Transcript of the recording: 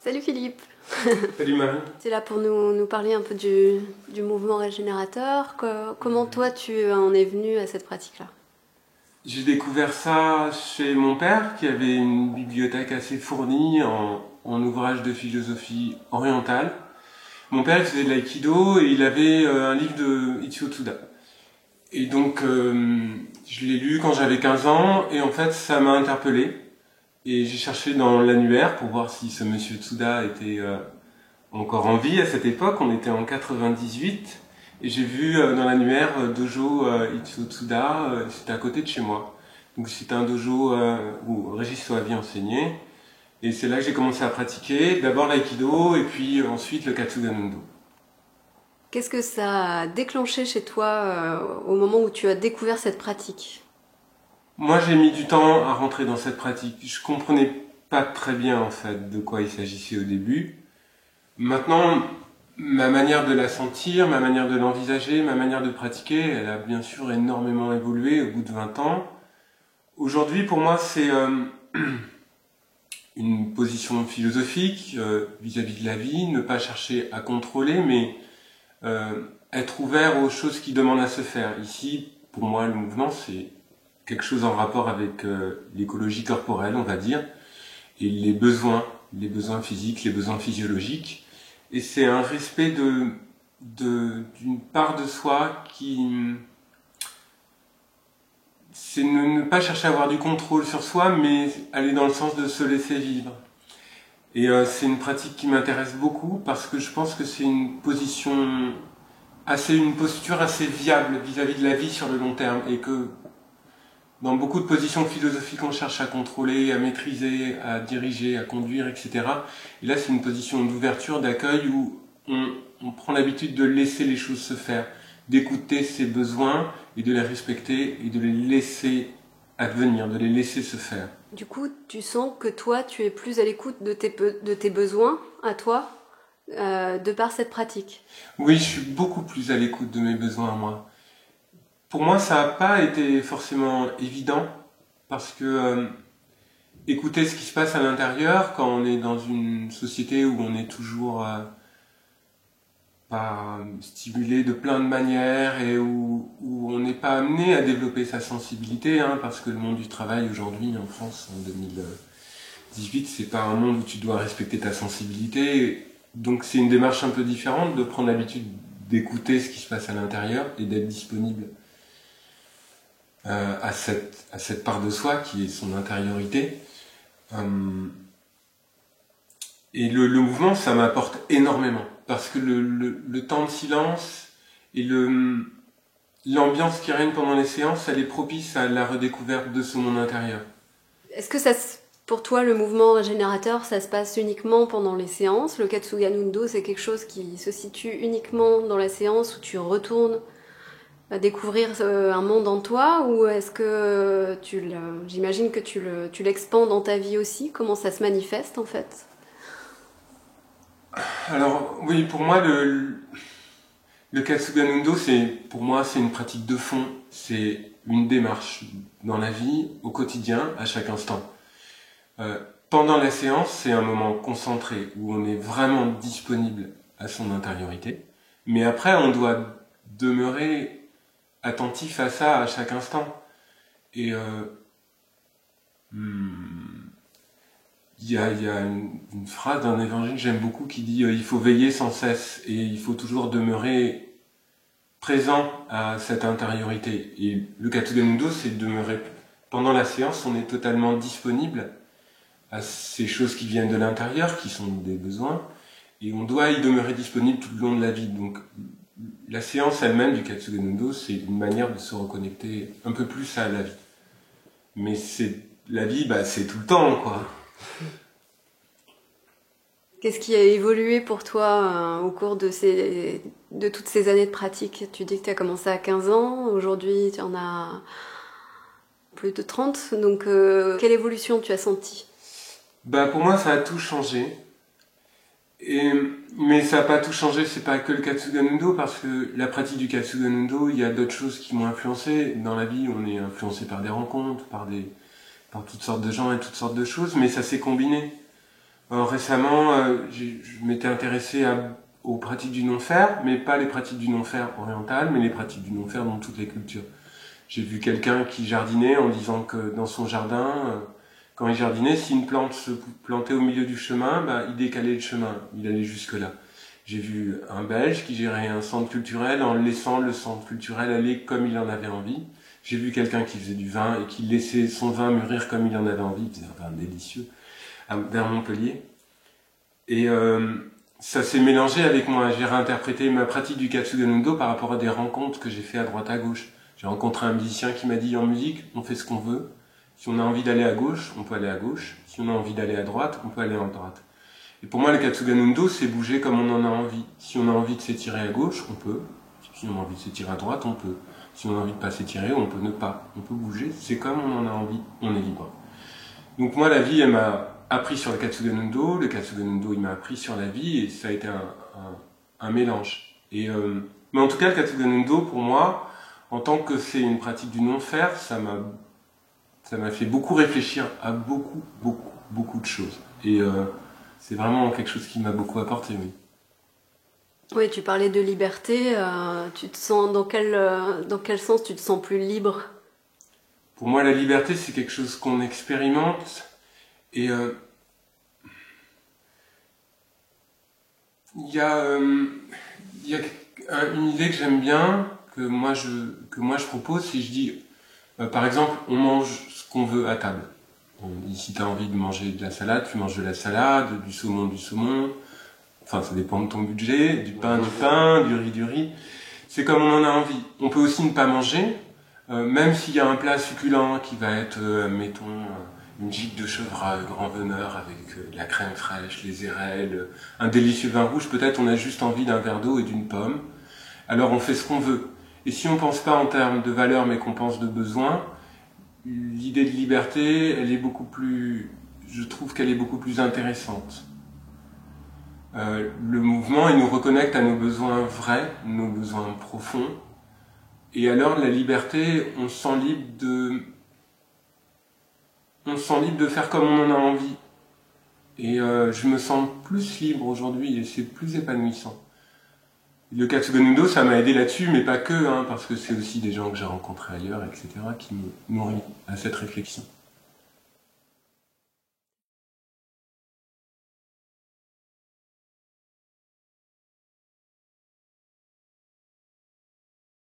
Salut Philippe. Salut Marie. Tu es là pour nous parler un peu du mouvement régénérateur. Comment toi tu en es venu à cette pratique-là? J'ai découvert ça chez mon père qui avait une bibliothèque assez fournie en ouvrages de philosophie orientale. Mon père il faisait de l'aïkido et il avait un livre de Ichio Tsuda. Et donc je l'ai lu quand j'avais 15 ans et en fait ça m'a interpellé. Et j'ai cherché dans l'annuaire pour voir si ce monsieur Tsuda était encore en vie à cette époque. On était en 98 et j'ai vu dans l'annuaire dojo Ichio Tsuda, c'était à côté de chez moi. Donc c'était un dojo où Régis Soavi enseignait et c'est là que j'ai commencé à pratiquer d'abord l'aïkido et puis ensuite le Katsuga Nundo. Qu'est-ce que ça a déclenché chez toi au moment où tu as découvert cette pratique? Moi j'ai mis du temps à rentrer dans cette pratique. Je comprenais pas très bien en fait de quoi il s'agissait au début. Maintenant, ma manière de la sentir, ma manière de l'envisager, ma manière de pratiquer, elle a bien sûr énormément évolué au bout de 20 ans. Aujourd'hui, pour moi, c'est une position philosophique vis-à-vis de la vie, ne pas chercher à contrôler, mais être ouvert aux choses qui demandent à se faire. Ici, pour moi, le mouvement, c'est quelque chose en rapport avec l'écologie corporelle, on va dire, et les besoins physiques, les besoins physiologiques. Et c'est un respect d'une part de soi qui... C'est ne pas chercher à avoir du contrôle sur soi, mais aller dans le sens de se laisser vivre. Et c'est une pratique qui m'intéresse beaucoup parce que je pense que c'est une posture assez viable vis-à-vis de la vie sur le long terme et que dans beaucoup de positions philosophiques, on cherche à contrôler, à maîtriser, à diriger, à conduire, etc. Et là, c'est une position d'ouverture, d'accueil où on prend l'habitude de laisser les choses se faire, d'écouter ses besoins et de les respecter et de les laisser advenir, de les laisser se faire. Du coup, tu sens que toi, tu es plus à l'écoute de tes besoins à toi, de par cette pratique. Oui, je suis beaucoup plus à l'écoute de mes besoins à moi. Pour moi, ça n'a pas été forcément évident parce que écouter ce qui se passe à l'intérieur quand on est dans une société où on est toujours pas stimulé de plein de manières et où on n'est pas amené à développer sa sensibilité, hein, parce que le monde du travail aujourd'hui en France en 2018, c'est pas un monde où tu dois respecter ta sensibilité. Donc c'est une démarche un peu différente de prendre l'habitude d'écouter ce qui se passe à l'intérieur et d'être disponible à cette part de soi qui est son intériorité. Et le mouvement, ça m'apporte énormément. Parce que le temps de silence et l'ambiance qui règne pendant les séances, elle est propice à la redécouverte de ce monde intérieur. Est-ce que pour toi, le mouvement régénérateur, ça se passe uniquement pendant les séances? Le Katsuga Nundo, c'est quelque chose qui se situe uniquement dans la séance où tu retournes à découvrir un monde en toi, ou est-ce que j'imagine que tu l'expands dans ta vie aussi? Comment ça se manifeste en fait? Alors oui, pour moi, le Katsuga Nundo, pour moi, c'est une pratique de fond. C'est une démarche dans la vie, au quotidien, à chaque instant. Pendant la séance, c'est un moment concentré où on est vraiment disponible à son intériorité. Mais après, on doit demeurer attentif à ça à chaque instant. Et il y a une phrase d'un évangile que j'aime beaucoup qui dit il faut veiller sans cesse et il faut toujours demeurer présent à cette intériorité. Et le Katsuga Nundo, c'est demeurer pendant la séance, on est totalement disponible à ces choses qui viennent de l'intérieur, qui sont des besoins, et on doit y demeurer disponible tout le long de la vie. Donc la séance elle-même du Katsuga Nundo, c'est une manière de se reconnecter un peu plus à la vie. Mais la vie, c'est tout le temps, quoi. Qu'est-ce qui a évolué pour toi au cours de toutes ces années de pratique? Tu dis que tu as commencé à 15 ans, aujourd'hui tu en as plus de 30, donc quelle évolution tu as sentie? Pour moi, ça a tout changé. Mais ça n'a pas tout changé, c'est pas que le Katsuga Nundo, parce que la pratique du Katsuga Nundo, il y a d'autres choses qui m'ont influencé. Dans la vie, on est influencé par des rencontres, par toutes sortes de gens et toutes sortes de choses, mais ça s'est combiné. Récemment, je m'étais intéressé aux pratiques du non-faire, mais pas les pratiques du non-faire orientales, mais les pratiques du non-faire dans toutes les cultures. J'ai vu quelqu'un qui jardinait en disant que dans son jardin, quand il jardinait, si une plante se plantait au milieu du chemin, bah, il décalait le chemin, il allait jusque-là. J'ai vu un Belge qui gérait un centre culturel en laissant le centre culturel aller comme il en avait envie. J'ai vu quelqu'un qui faisait du vin et qui laissait son vin mûrir comme il en avait envie, il faisait un vin délicieux, vers Montpellier. Et ça s'est mélangé avec moi. J'ai réinterprété ma pratique du Katsuganundo par rapport à des rencontres que j'ai fait à droite à gauche. J'ai rencontré un musicien qui m'a dit en musique, on fait ce qu'on veut. Si on a envie d'aller à gauche, on peut aller à gauche. Si on a envie d'aller à droite, on peut aller à droite. Et pour moi, le Katsuganundo, c'est bouger comme on en a envie. Si on a envie de s'étirer à gauche, on peut. Si on a envie de s'étirer à droite, on peut. Si on a envie de pas s'étirer, on peut ne pas. On peut bouger, c'est comme on en a envie, on est libre. Donc moi, la vie, elle m'a appris sur le Katsuganundo il m'a appris sur la vie, et ça a été un mélange. Mais en tout cas, le Katsuganundo, pour moi, en tant que c'est une pratique du non-faire, ça m'a fait beaucoup réfléchir à beaucoup de choses. Et c'est vraiment quelque chose qui m'a beaucoup apporté, oui. Oui, tu parlais de liberté. Tu te sens dans quel sens tu te sens plus libre? Pour moi, la liberté, c'est quelque chose qu'on expérimente. Et il y a une idée que j'aime bien, que moi je propose, si je dis, par exemple, on mange ce qu'on veut à table. Si tu as envie de manger de la salade, tu manges de la salade, du saumon, enfin ça dépend de ton budget, du pain, du riz. C'est comme on en a envie. On peut aussi ne pas manger, même s'il y a un plat succulent qui va être, mettons, une gigue de chevreuil grand veneur avec de la crème fraîche, les érelles, un délicieux vin rouge, peut-être on a juste envie d'un verre d'eau et d'une pomme. Alors on fait ce qu'on veut. Et si on pense pas en termes de valeur mais qu'on pense de besoin, l'idée de liberté, elle est beaucoup plus, je trouve qu'elle est beaucoup plus intéressante. Le mouvement, il nous reconnecte à nos besoins vrais, nos besoins profonds. Et alors la liberté, on se sent libre de faire comme on en a envie. Et je me sens plus libre aujourd'hui et c'est plus épanouissant. Le Katsuganundo, ça m'a aidé là-dessus, mais pas que, parce que c'est aussi des gens que j'ai rencontrés ailleurs, etc., qui me nourrissent à cette réflexion.